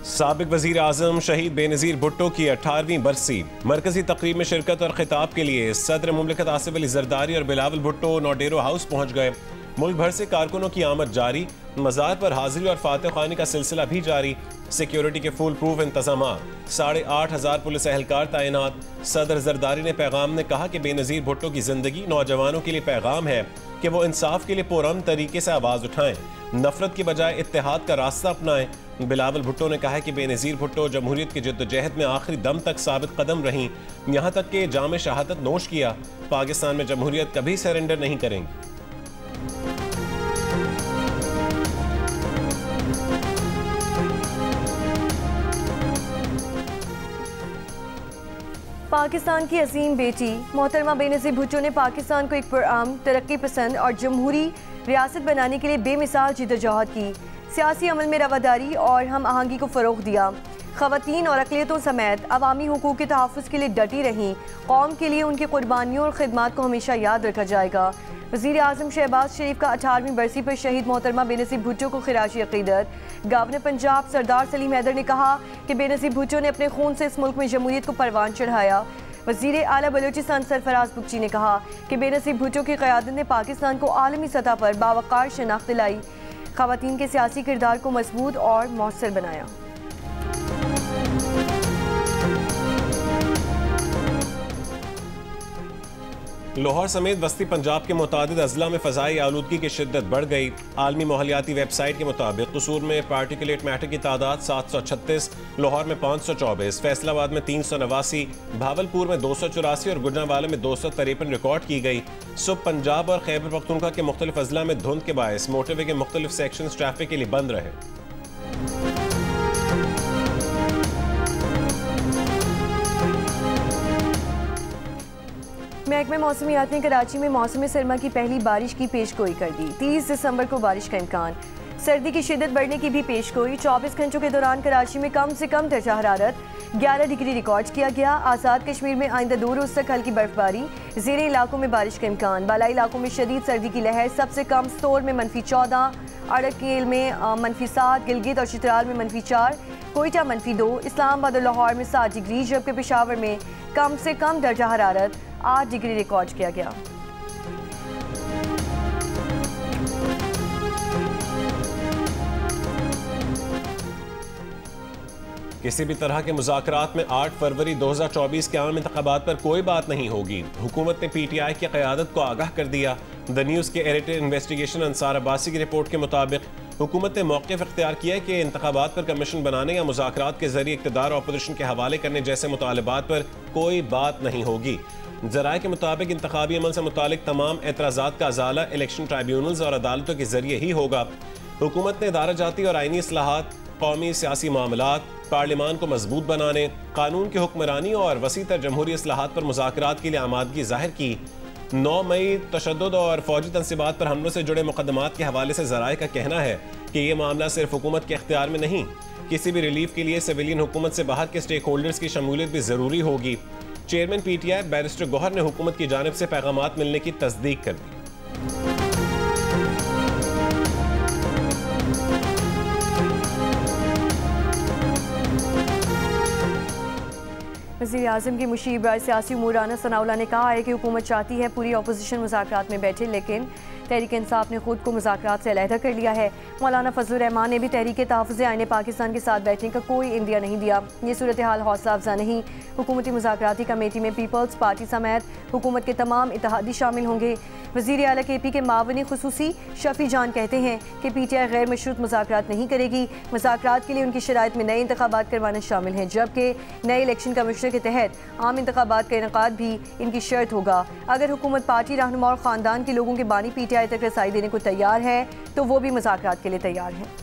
साबिक वजीर आजम शहीद बेनज़ीर भुट्टो की 18वीं बरसी। मरकजी तकरीब में शिरकत और खिताब के लिए सदर मुमलिकत आसिफ अली जरदारी और बिलावल भुट्टो नौडेरो हाउस पहुंच गए। मुल्क भर से कारकुनों की आमद जारी। मज़ार पर हाजिरी और फातह खानी का सिलसिला भी जारी। सिक्योरिटी के फुल प्रूफ इंतजाम। 8,500 पुलिस एहलकार तैनात। सदर जरदारी ने पैगाम में कहा कि बेनज़ीर भुट्टो की जिंदगी नौजवानों के लिए पैगाम है कि वो इंसाफ के लिए पुरअमन तरीके से आवाज़ उठाएं, नफरत की बजाय इत्तेहाद का रास्ता अपनाएं। बिलावल भुट्टो ने कहा है कि बेनज़ीर भुट्टो जमहूरियत की जद्दोजहद में आखिरी दम तक साबित कदम रहीं, यहाँ तक कि जाम शहादत नोश किया। पाकिस्तान में जमहूरियत कभी सरेंडर नहीं करेंगी। पाकिस्तान की अजीम बेटी मोहतरमा बेनज़ीर भुट्टो ने पाकिस्तान को एक पुरअमन, तरक्की पसंद और जमहूरी रियासत बनाने के लिए बेमिसाल जिद्दोजहद की, सियासी अमल में रवादारी और हम आहंगी को फ़रोग़ दिया। ख़वातीन और अक़लियतों समेत अवामी हुकूक़ के तहफ़्फ़ुज़ के लिए डटी रहीं। कौम के लिए उनकी क़ुरबानियों और ख़िदमत को हमेशा याद रखा जाएगा। वज़ीर आज़म शहबाज शरीफ का 18वीं बरसी पर शहीद मोहतरमा बेनज़ीर भुट्टो को खिराजी अक़ीदत। गवर्नर पंजाब सरदार सलीम हैदर ने कहा कि बेनज़ीर भुट्टो ने अपने खून से इस मुल्क में जमहूरियत को परवान चढ़ाया। वज़ीर आला बलूचिस्तान सरफराज बुगची ने कहा कि बेनज़ीर भुट्टो की क़यादत ने पाकिस्तान को आलमी सतह पर बावक़ार शनाख्त दिलाई, ख़वातीन के सियासी किरदार को मजबूत और मौसर बनाया। लाहौर समेत वस्ती पंजाब के मुतादिद अजला में फ़ज़ाई आलूदगी की शिद्दत बढ़ गई। आलमी माहौलियाती वेबसाइट के मुताबिक कसूर में पार्टिकुलेट मैटर की तादाद 736, लाहौर में 524, फैसलाबाद में 389, भावलपुर में 284 और गुजरांवाला में 253 रिकॉर्ड की गई। सुब पंजाब और खैबर पख्तूनख्वा के मुख्तलिफ अजला में धुंध के बायस मोटरवे के मुख्तलिफ सेक्शन ट्रैफिक के लिए बंद रहे। महकमे मौसमियात ने कराची में मौसम सरमा की पहली बारिश की पेशगोई कर दी। 30 दिसंबर को बारिश का इम्कान। सर्दी की शिद्दत बढ़ने की भी पेशगोई। 24 घंटों के दौरान कराची में कम से कम दर्जा हरारत 11 डिग्री रिकॉर्ड किया गया। आज़ाद कश्मीर में आइंदा 2 रोज़ तक हल्की बर्फबारी। ज़ेरे इलाकों में बारिश का इम्कान। बालाई इलाकों में शदीद सर्दी की लहर। सबसे कम सोर में -14, अड़केल में -7, गिलगित और चित्राल में -4, कोयटा -2, इस्लामाबाद और लाहौर में 7 डिग्री, जबकि पेशावर में कम से कम दर्जा हरारत 8 डिग्री रिकॉर्ड किया गया। किसी भी तरह के मुज़ाकरात में 8 फरवरी 2024 के आम इंतखाबात पर कोई बात नहीं होगी। हुकूमत ने PTI की क़यादत को आगाह कर दिया। द न्यूज़ के एडिटर इन्वेस्टिगेशन अंसार अब्बासी की रिपोर्ट के मुताबिक हुकूमत ने मौक़िफ़ इख्तियार किया है कि इंतखाबात पर कमीशन बनाने या मुज़ाकरात के ज़रिए इक़्तिदार और अपोजिशन के हवाले करने जैसे मुतालबात पर कोई बात नहीं होगी। ज़राए के मुताबिक इंतखाबी अमल से मुतालिक तमाम एतराज़ात का अज़ाला इलेक्शन ट्राइब्यूनल्स और अदालतों के ज़रिए ही होगा। हुकूमत ने इदारा जाती और आइनी इस्लाहात, कौमी सियासी मामलात, पार्लिमान को मजबूत बनाने, कानून की हुक्मरानी और वसीतर जमहूरी इस्लाहात पर मुज़ाकरात के लिए आमादगी ज़ाहिर की। 9 मई तशद्दुद और फौजी तंसीबात पर हमलों से जुड़े मुकदमात के हवाले से ज़राए का कहना है कि ये मामला सिर्फ हुकूमत के इख्तियार में नहीं, किसी भी रिलीफ के लिए सिविलियन हुकूमत से बाहर के स्टेक होल्डर्स की शमूलियत भी ज़रूरी होगी। चेयरमैन PTI बैरिस्टर गौहर ने हुकूमत की जानिब से पैगामात मिलने की तस्दीक कर दी। वज़ीर आज़म की मुशीर बराए सियासी उमूर राना सनाउल्लाह ने कहा है कि हुकूमत चाहती है पूरी अपोजिशन मुज़ाकरात में बैठे, लेकिन तहरीक इंसाफ ने खुद को मुज़ाकरात से अलहदा कर लिया है। मौलाना फजलुर रहमान ने भी तहरीक तहफ़्फ़ुज़ आईन पाकिस्तान के साथ बैठने का कोई इंदिया नहीं दिया। ये सूरत हाल हौसला अफजा नहीं। हुकूमती मुज़ाकराती कमेटी में पीपल्स पार्टी समेत हुकूमत के तमाम इत्तेहादी शामिल होंगे। वज़ीर आला KP के मावनी खुसूसी शफी जान कहते हैं कि PTI गैर मशरूत मुज़ाकरात नहीं करेगी। मुज़ाकरात के लिए उनकी शराइत में नए इंतखाबात करवाना शामिल हैं, जबकि नए इलेक्शन कमीशन के तहत आम इंतखाबात का इनेकाद भी इनकी शर्त होगा। अगर हुकूमत पार्टी रहनुमा और ख़ानदान के लोगों की बानी PTI तक रसाई देने को तैयार है तो वो भी मुज़ाकरात के लिए तैयार है।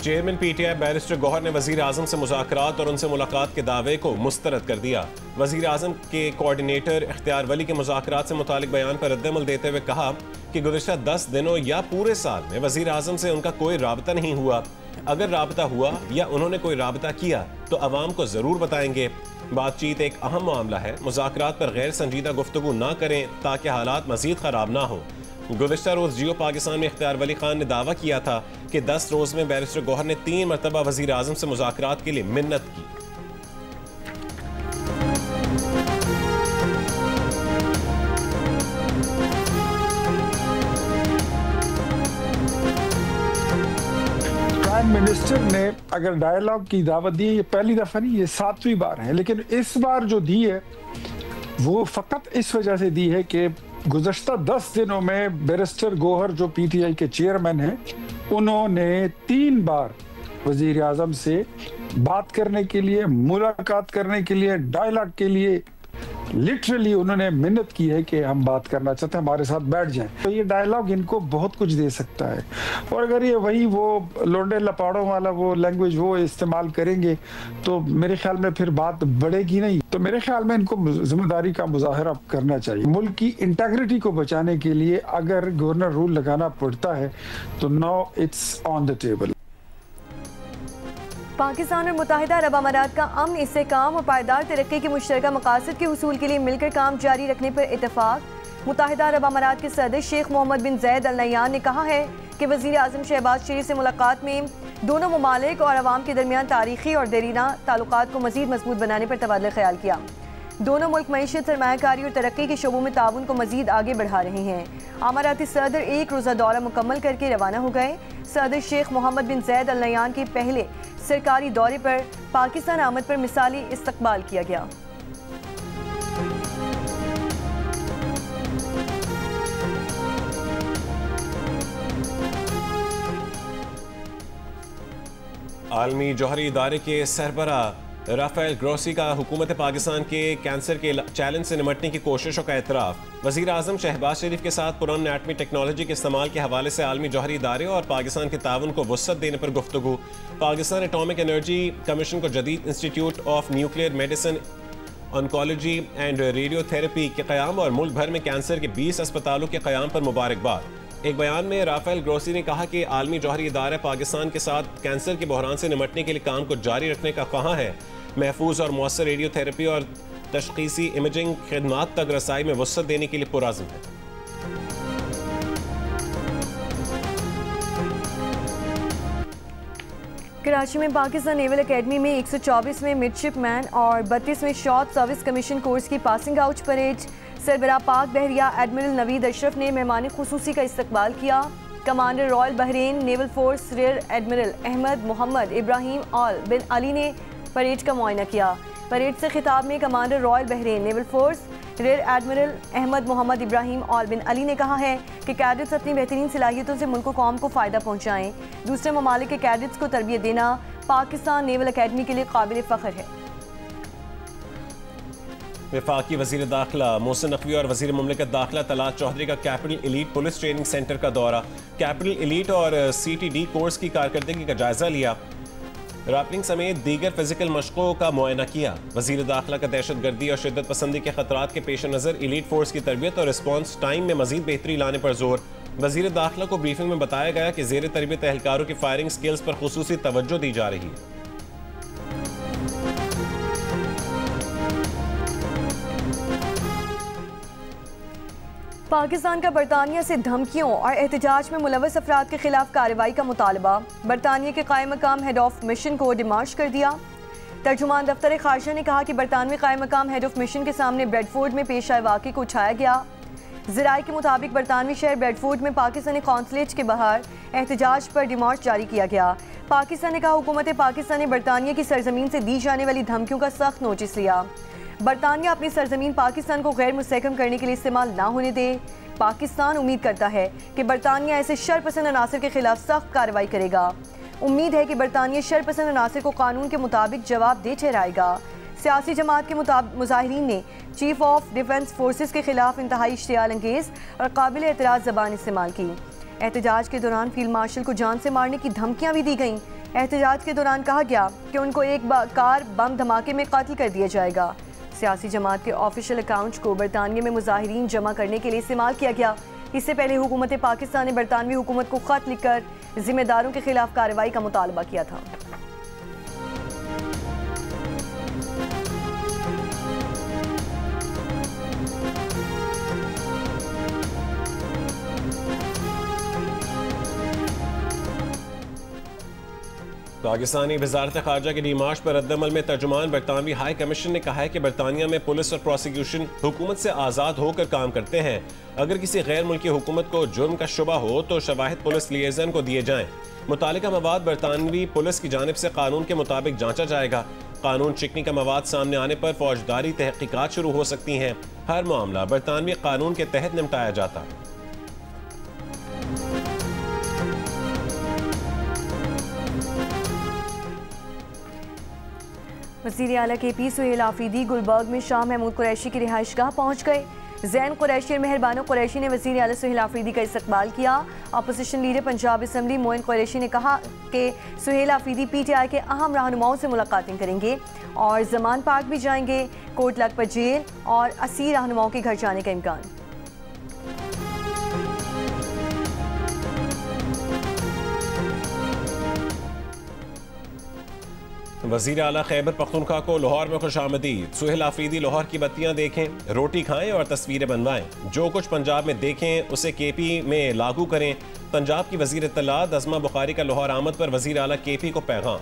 चेयरमैन PTI बैरिस्टर गौहर ने वजीर आजम से मुज़ाकरात और उनसे मुलाकात के दावे को मुस्तरद कर दिया। वजीर आजम के कोऑर्डिनेटर इख्तियार वली के मुज़ाकरात से मुतालिक बयान पर रद्दअमल देते हुए कहा कि गुज़िश्ता 10 दिनों या पूरे साल में वजीर आजम से उनका कोई राबता नहीं हुआ। अगर राबता हुआ या उन्होंने कोई राबता किया तो अवाम को ज़रूर बताएंगे। बातचीत एक अहम मामला है, मुज़ाकरात पर गैर संजीदा गुफ्तगू ना करें ताकि हालात मज़ीद ख़राब ना हो। गुज़िश्ता रोज़ जियो पाकिस्तान में इख्तियार वली खान ने दावा किया था कि 10 रोज़ में बैरिस्टर गौहर ने 3 मरतबा वज़ीर आज़म से मुज़ाकरात के लिए मिन्नत की। प्राइम मिनिस्टर ने अगर डायलॉग की दावत दी है, ये पहली दफ़ा नहीं, ये 7वीं बार है, लेकिन इस बार जो दी है वो फ़कत इस वजह से दी है कि गुज़श्ता 10 दिनों में बैरिस्टर गौहर जो PTI के चेयरमैन हैं, उन्होंने 3 बार वज़ीर आज़म से बात करने के लिए, मुलाकात करने के लिए, डायलॉग के लिए लिटरली उन्होंने मिन्नत की है कि हम बात करना चाहते हैं, हमारे साथ बैठ जाएं। तो ये डायलॉग इनको बहुत कुछ दे सकता है। और अगर ये वही वो लोंडे लपाड़ों वाला वो लैंग्वेज वो इस्तेमाल करेंगे तो मेरे ख्याल में फिर बात बढ़ेगी नहीं। तो मेरे ख्याल में इनको जिम्मेदारी का मुजाहरा करना चाहिए। मुल्क की इंटेग्रिटी को बचाने के लिए अगर गवर्नर रूल लगाना पड़ता है तो now it's on the table. Pakistan और मुत्तहिदा अरब अमारात का अमन, इस्तेहकाम और पायदार तरक्की के मुश्तरका मकासद के हुसूल के लिए मिलकर काम जारी रखने पर इत्तफाक। मुत्तहिदा अरब अमारात के सदर शेख मोहम्मद बिन जैद अल नह्यान ने कहा है कि वज़ीर आज़म शहबाज शरीफ से मुलाकात में दोनों ममालिक और अवाम के दरमियान तारीखी और देरीना ताल्लुकात को मज़ीद मजबूत बनाने पर तबादला ख्याल किया। दोनों मुल्क मईशत, सरमायाकारी और तरक्की के शोबों में ताउन को मज़ीद आगे बढ़ा रहे हैं। अमाराती सदर एक रोज़ा दौरा मुकम्मल करके रवाना हो गए। सदर शेख मोहम्मद बिन जैद अल नह्यान के पहले सरकारी दौरे पर पाकिस्तान आमद पर मिसाली इस्तकबाल किया गया। आलमी जौहरी इदारे के सरबरा राफेल ग्रोसी का हुकूमत पाकिस्तान के कैंसर के चैलेंज से निमटने की कोशिशों का एतराफ़। वज़ीर आज़म शहबाज शरीफ के साथ पुरान एटमी टेक्नोलॉजी के इस्तेमाल के हवाले से आलमी जौहरी इदारे और पाकिस्तान के ताउन को वुसअत देने पर गुफ्तगू। पाकिस्तान एटॉमिक एनर्जी कमीशन को जदीद institute of nuclear medicine, oncology and radiotherapy के क़याम और मुल्क भर में कैंसर के 20 अस्पतालों के क़याम पर मुबारकबाद। एक बयान में राफेल ग्रोसी ने कहा कि आलमी जौहरी इदारा पाकिस्तान के साथ कैंसर के बहरान से निमटने के लिए काम को जारी रखने का ख्वाह है। महफूज और मौसर रेडियोथेरेपी और तशखीसी इमेजिंग खिदमात तक रसाई में वसअत देने के लिए पुरज़्म है। कराची में पाकिस्तान नेवल अकेडमी में 124वें मिडशिपमैन और 32वें शॉर्ट सर्विस कमीशन कोर्स की पासिंग आउट परेड। सरबराह पाक बहरिया एडमिरल नवीद अशरफ ने मेहमान खुसूसी का इस्तकबाल किया। Commander Royal Bahrain Naval Force Rear Admiral Ahmed Mohammed Ibrahim Al bin Ali ने परेड का मुआयना किया। परेड से खिताब में commander Royal Bahrain Naval Force Rear Admiral Ahmed Mohammed Ibrahim Al bin Ali ने कहा है कि कैडेट्स अपनी बेहतरीन सलाहियतों से मुल्क कौम को फ़ायदा पहुँचाएँ। दूसरे ममालिक के कैडेट्स को तरबियत देना पाकिस्तान नेवल अकेडमी के लिए काबिल फ़ख्र है। वफाकी वज़ीर दाखिला मोहसिन नकवी और वज़ीर मुमलिकत दाखिला तलात चौधरी का capital elite police training centre का दौरा। कैपिटल एलीट और CTD कोर्स की कारकर्दगी का जायजा लिया। रैपलिंग समेत दीगर फिजिकल मशकों का मुआयना किया। वज़ीर दाखिला का दहशत गर्दी और शिद्दत पसंदी के खतरात के पेश नज़र एलीट फोर्स की तरबियत और रिस्पॉन्स टाइम में मजीद बेहतरी लाने पर जोर। वज़ीर दाखिला को ब्रीफिंग में बताया गया कि ज़ेर तरबियत एहलकारों की फायरिंग स्किल्स पर खुसूसी तवज्जो दी जा रही है। पाकिस्तान का बरतानिया से धमकियों और एहतजाज में मुलव्वस अफराद के खिलाफ कार्रवाई का मुतालबा। बरतानिया के कायम मकाम हेड ऑफ मिशन को डिमाश कर दिया। तर्जुमान दफ्तर खारजा ने कहा कि बरतानवी कायम मकाम हेड ऑफ मिशन के सामने ब्रेडफोर्ड में पेश आए वाक़े को उठाया गया। ज़राए के मुताबिक बरतानवी शहर ब्रेडफोर्ड में पाकिस्तानी कौंसलेट के बाहर एहतजाज पर डिमाश जारी किया गया। पाकिस्तान ने कहा हुकूमत पाकिस्तान ने बरतानिया की सरजमीन से दी जाने वाली धमकियों का सख्त नोटिस लिया। बरतानिया अपनी सरजमीन पाकिस्तान को गैर मुस्तहकम करने के लिए इस्तेमाल ना होने दे। पाकिस्तान उम्मीद करता है कि बरतानिया ऐसे शरपसंद अनासर के खिलाफ सख्त कार्रवाई करेगा। उम्मीद है कि बरतानिया शरपसंद अनासर को कानून के मुताबिक जवाब दे ठहराएगा। सियासी जमात के मुजाहिरीन ने चीफ ऑफ डिफेंस फोर्सेस के खिलाफ इंतहाई इश्तियाल अंगेज और काबिल एतराज़ ज़बान इस्तेमाल की। एहतजाज के दौरान फील्ड मार्शल को जान से मारने की धमकियाँ भी दी गईं। एहतजाज के दौरान कहा गया कि उनको एक कार बम धमाके में कत्ल कर दिया जाएगा। सियासी जमात के ऑफिशियल अकाउंट को बरतानिया में मुजाहिरीन जमा करने के लिए इस्तेमाल किया गया। इससे पहले हुकूमत पाकिस्तान ने बरतानवी हुकूमत को खत लिखकर जिम्मेदारों के खिलाफ कार्रवाई का मुतालबा किया था। पाकिस्तानी वजारत खारजा की डिमार्च पर रद्दमल में तर्जुमान बरतानवी हाई कमीशन ने कहा है कि बरतानिया में पुलिस और प्रोसिक्यूशन हुकूमत से आज़ाद होकर काम करते हैं। अगर किसी गैर मुल्की हुकूमत को जुर्म का शुबा हो तो शवाहिद पुलिस लिएजन को दिए जाएं। मुतालिका मवाद बरतानवी पुलिस की जानिब से कानून के मुताबिक जांचा जाएगा। कानून चिकनी का मवाद सामने आने पर फौजदारी तहकीकात शुरू हो सकती हैं। हर मामला बरतानवी कानून के तहत निपटाया जाता है। वज़ीर आला KP सुहेल आफरीदी गुलबर्ग में शाह महमूद कुरैशी की रिहाइशगाह पहुँच गए। जैन कुरैशी और मेहरबानो कुरैशी ने वज़ीर आला सुहेल आफरीदी का इस्तकबाल किया। Opposition leader Punjab assembly Moin Qureshi ने कहा कि सुहेल आफरीदी PTI के अहम रहनुमाओं से मुलाकातें करेंगे और जमान पार्क भी जाएंगे। कोट लखपत जेल और 80 रहनुमाओं के घर जाने का इम्कान। वज़ीर आला खैबर पख्तूनख्वा को लाहौर में खुशामदीद। सुहेल आफरीदी लाहौर की बत्तियां देखें, रोटी खाएं और तस्वीरें बनवाएं। जो कुछ पंजाब में देखें उसे KP में लागू करें। पंजाब की वज़ीर इत्तलात अज़मा बुखारी का लाहौर आमद पर वज़ीर आला KP को पैगाम।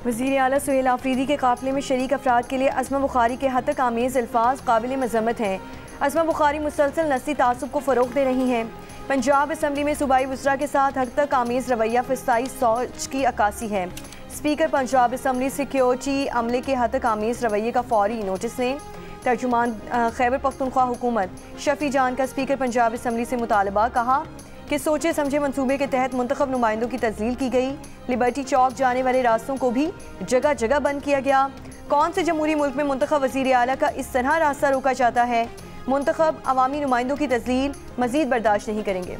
वज़ीर आला सुहेल आफरीदी के काफ़िले में शरीक अफराद के लिए अज़मा बुखारी के हद तक आमेज़ अल्फाज काबिल मज़म्मत हैं। अज़मा बुखारी मुसलसल नस्ली तासुब को फ़रोग़ दे रही हैं। पंजाब असम्बली में सूबाई वज़रा के साथ हद तक आमेज़ रवैया फ़िस्ताई सोच की अक्कासी है। स्पीकर पंजाब असम्बली सिक्योरिटी अमले के हद तक आमेज़ रवैये का फ़ौरी नोटिस लें। तर्जुमान खैबर पख्तूनख्वा हुकूमत शफ़ी जान का स्पीकर पंजाब असम्बली से मुतालबा। कहा कि सोचे समझे मंसूबे के तहत मुंतखब नुमाइंदों की तस्दील की गई। लिबर्टी चौक जाने वाले रास्तों को भी जगह जगह बंद किया गया। कौन से जमहूरी मुल्क में मुंतखब वज़ीर आला का इस तरह रास्ता रोका जाता है? मुंतखब अवामी नुमाइंदों की तस्दील मजीद बर्दाश्त नहीं करेंगे।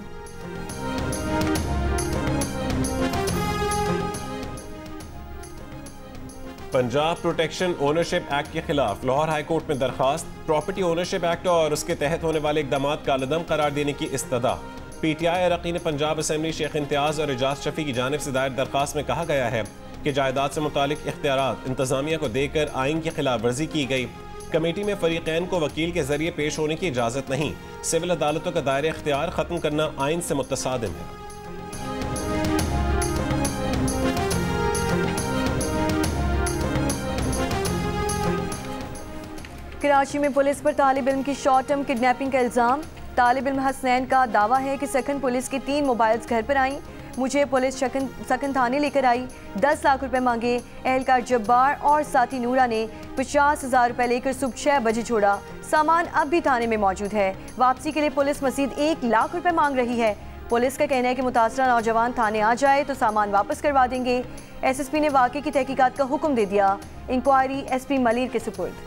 पंजाब प्रोटेक्शन ओनरशिप एक्ट के खिलाफ लाहौर हाई कोर्ट में दरखास्त। प्रॉपर्टी ओनरशिप एक्ट और उसके तहत होने वाले इक़दामात का अलदम करार देने की इस्तदा। PTI अरकान पंजाब असम्बली शेख इम्तियाज़ और एजाज शफी की जानिब से दायर दरखास्त में कहा गया है कि जायदाद से मुतालिक इख्तियारात इंतज़ामिया को देकर आइन की खिलाफ वर्जी की गई। कमेटी में फरीक़ैन को वकील के जरिए पेश होने की इजाज़त नहीं। सिविल अदालतों का दायरा इख्तियार ख़त्म करना आइन से मुतसादिम है। कराची में पुलिस पर तालिब इल्म की शॉर्ट टर्म किडनैपिंग का इल्ज़ाम। तालिब इल्म हसनैन का दावा है कि सकन पुलिस की 3 मोबाइल्स घर पर आईं। मुझे पुलिस सकन थाने लेकर आई, 10 लाख रुपए मांगे। एहलकार जब्बार और साथी नूरा ने 50,000 रुपए लेकर सुबह 6 बजे छोड़ा। सामान अब भी थाने में मौजूद है। वापसी के लिए पुलिस मजीद 1 लाख रुपए मांग रही है। पुलिस का कहना है कि मुतासरा नौजवान थाने आ जाए तो सामान वापस करवा देंगे। SSP ने वाक़े की तहकीकात का हुक्म दे दिया। इंक्वायरी SP मलिर के सुपुर्द।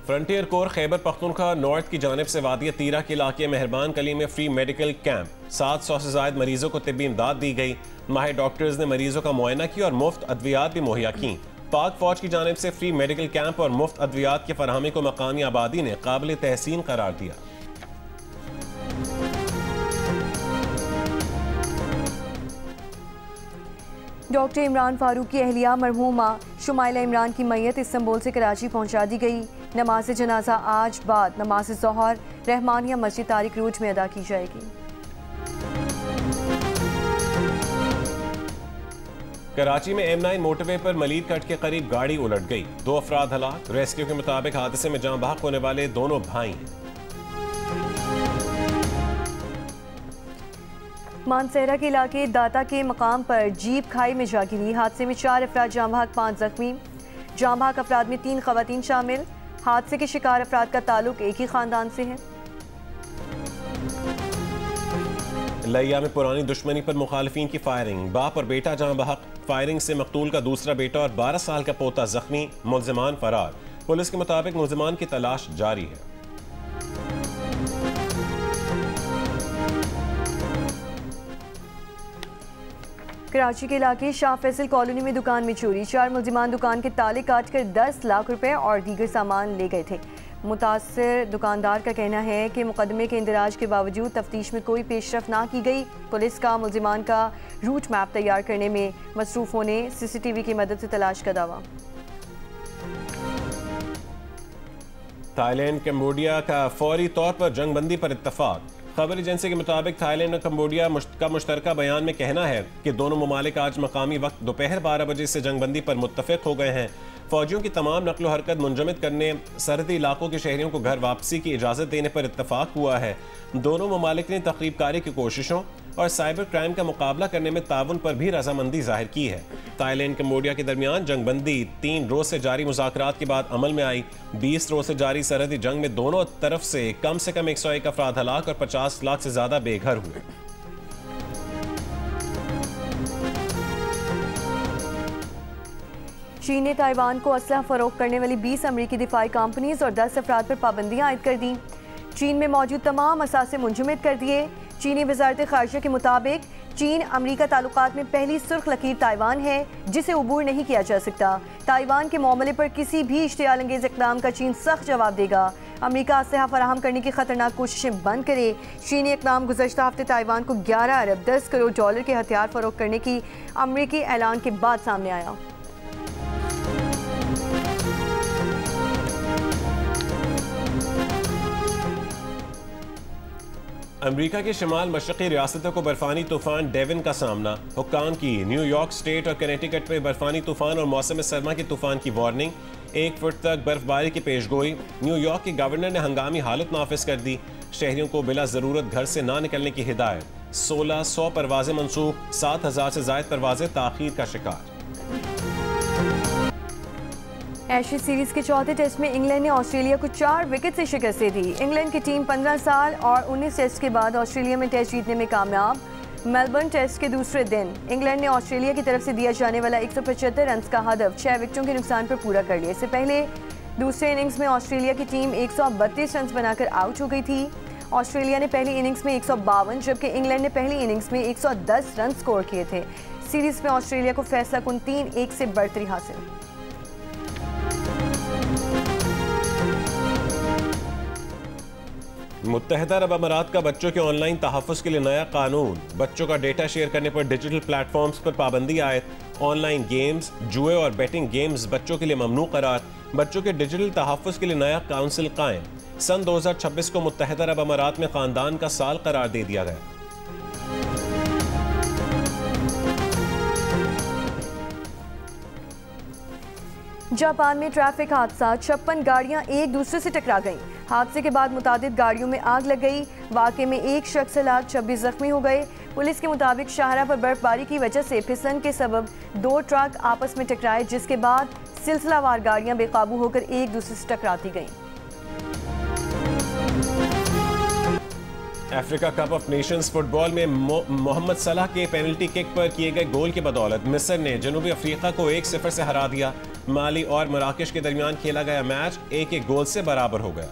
Frontier core Khyber Pakhtunkhwa north की जानिब से वादिया तीरा के इलाके मेहरबान कली में फ्री मेडिकल कैंप। 700 से ज़ायद मरीजों को तिब्बी इमदाद दी गई। माहिर डॉक्टर्स ने मरीजों का मुआयना किया और मुफ्त अद्वियात भी मुहैया की। पाक फौज की जानिब से फ्री मेडिकल कैंप और मुफ्त अद्वियात की फराहमी को मकामी आबादी ने काबिल तहसीन करार दिया। डॉक्टर इमरान फारूक की अहलिया मरहूमा शुमाइला इमरान की मैयत इस्तांबुल से कराची पहुंचा दी गई। नमाज जनाजा आज बाद नमाज ज़ोहर रहमानिया मस्जिद तारिक रूज में अदा की जाएगी। कराची में M9 मोटरवे पर मलीर कट के करीब गाड़ी उलट गई। 2 अफराद हलाक। रेस्क्यू के मुताबिक हादसे में जान बहक होने वाले दोनों भाई हैं। मानसेरा के इलाके दाता के मकाम पर जीप खाई में जा गिरी। हादसे में 4 अफराद जान बहक, 5 जख्मी। जान बहक अफराद में 3 खवातीन शामिल। हादसे के शिकार अफराद का ताल्लुक एक ही खानदान से है। लिया में पुरानी दुश्मनी पर मुखालिफिन की फायरिंग, बाप और बेटा जहां बहक, फायरिंग से मकतूल का दूसरा बेटा और 12 साल का पोता जख्मी, मुल्जिमान फरार। पुलिस के मुताबिक मुल्जिमान की तलाश जारी है। कराची के इलाके शाह फैसल कॉलोनी में दुकान में चोरी, 4 मुल्जिमान दुकान के ताले काटकर 10 लाख रुपए और दीगर सामान ले गए थे। मुतासर दुकानदार का कहना है कि मुकदमे के इंदराज के बावजूद तफ्तीश में कोई पेशरफ ना की गई। पुलिस का मुल्जिमान का रूट मैप तैयार करने में मसरूफ होने, CCTV की मदद से तलाश का दावा। थाईलैंड कंबोडिया का फौरी तौर पर जंगबंदी पर इत्तफाक। खबर एजेंसी के मुताबिक थाईलैंड और कंबोडिया का मुश्तरका बयान में कहना है कि दोनों ममालिक आज मकामी वक्त दोपहर 12 बजे से जंगबंदी पर मुत्तफिक हो गए हैं। फौजियों की तमाम नकलो हरकत मुंजमद करने, सरहदी इलाकों के शहरियों को घर वापसी की इजाज़त देने पर इत्तफाक हुआ है। दोनों ममालिक ने तखरीबकारी की कोशिशों और साइबर क्राइम का मुकाबला करने में ताउन पर भी रजामंदी जाहिर की है। थाईलैंड कंबोडिया के दरमियान जंगबंदी 3 रोज से जारी मुज़ाकरात के बाद अमल में आई। 20 रोज से जारी सरहदी जंग में दोनों तरफ से कम 101 अफराद हलाक और 50 लाख से ज्यादा बेघर हुए। चीन ने ताइवान को असलहा फरोख्त करने वाली 20 अमरीकी दिफाई कंपनीज और 10 अफराद पर पाबंदियां आयद कर दी। चीन में मौजूद तमाम असासे मुंजमद कर दिए। चीनी वजारत खारजा के मुताबिक चीन अमरीका ताल्लुकात में पहली सुर्ख लकीर ताइवान है जिसे अबूर नहीं किया जा सकता। ताइवान के मामले पर किसी भी इश्तियाल अंगेज इक़दाम का चीन सख्त जवाब देगा। अमरीका असलहा फराहम करने की खतरनाक कोशिशें बंद करे। चीनी इक़दाम गुज़श्ता हफ्ते ताइवान को 11 अरब 10 करोड़ डॉलर के हथियार फरोख्त करने की अमरीकी ऐलान के बाद सामने आया। अमरीका की शिमाल मशरक़ी रियासतों को बर्फानी तूफान डेविन का सामना। हुक्काम की न्यूयॉर्क स्टेट और कनेटिकट में बर्फानी तूफान और मौसम सरमा के तूफान की वार्निंग। 1 फुट तक बर्फबारी की पेशगोई। न्यूयॉर्क के गवर्नर ने हंगामी हालत नाफिज कर दी। शहरियों को बिला ज़रूरत घर से ना निकलने की हिदायत। 1600 परवाजें मनसूख, 7000 से ज़ायद परवाजें ताख़ीर का शिकार। एशेज सीरीज के चौथे टेस्ट में इंग्लैंड ने ऑस्ट्रेलिया को 4 विकेट से शिकस्त दी। इंग्लैंड की टीम 15 साल और 19 टेस्ट के बाद ऑस्ट्रेलिया में टेस्ट जीतने में कामयाब। मेलबर्न टेस्ट के दूसरे दिन इंग्लैंड ने ऑस्ट्रेलिया की तरफ से दिया जाने वाला 175 रन का हदफ 6 विकेटों के नुकसान पर पूरा कर लिया। इससे पहले दूसरे इनिंग्स में ऑस्ट्रेलिया की टीम 132 रन बनाकर आउट हो गई थी। ऑस्ट्रेलिया ने पहली इनिंग्स में 152 जबकि इंग्लैंड ने पहली इनिंग्स में 110 रन स्कोर किए थे। सीरीज में ऑस्ट्रेलिया को फैसला कुन 3-1 से बढ़तरी हासिल। मुत्तहिदा अरब अमारात का बच्चों के ऑनलाइन तहफ़्फ़ुज़ के लिए नया कानून। बच्चों का डेटा शेयर करने पर डिजिटल प्लेटफॉर्म्स पर पाबंदी आयद। ऑनलाइन गेम्स, जुए और बैटिंग गेम्स बच्चों के लिए ममनू करार। बच्चों के डिजिटल तहफ़्फ़ुज़ के लिए नया काउंसिल कायम। सन 2026 को मुत्तहिदा अरब अमारात में ख़ानदान का साल करार दे दिया गया। जापान में ट्रैफिक हादसा, 56 गाड़ियां एक दूसरे से टकरा गईं। हादसे के बाद मुतादिद गाड़ियों में आग लग गई। वाक़े में 1 शख्स हलाक, 26 जख्मी हो गए। पुलिस के मुताबिक शाहरा पर बर्फबारी की वजह से फिसलन के सबब 2 ट्रक आपस में टकराए, जिसके बाद सिलसिलावार गाड़ियां बेकाबू होकर एक दूसरे से टकराती गईं। Africa cup of Nations football में मोहम्मद सलाह के पेनल्टी किक पर किए गए गोल की बदौलत मिस्र ने जनूबी अफ्रीका को 1-0 से हरा दिया। माली और मराकश के दरमियान खेला गया मैच 1-1 गोल से बराबर हो गया।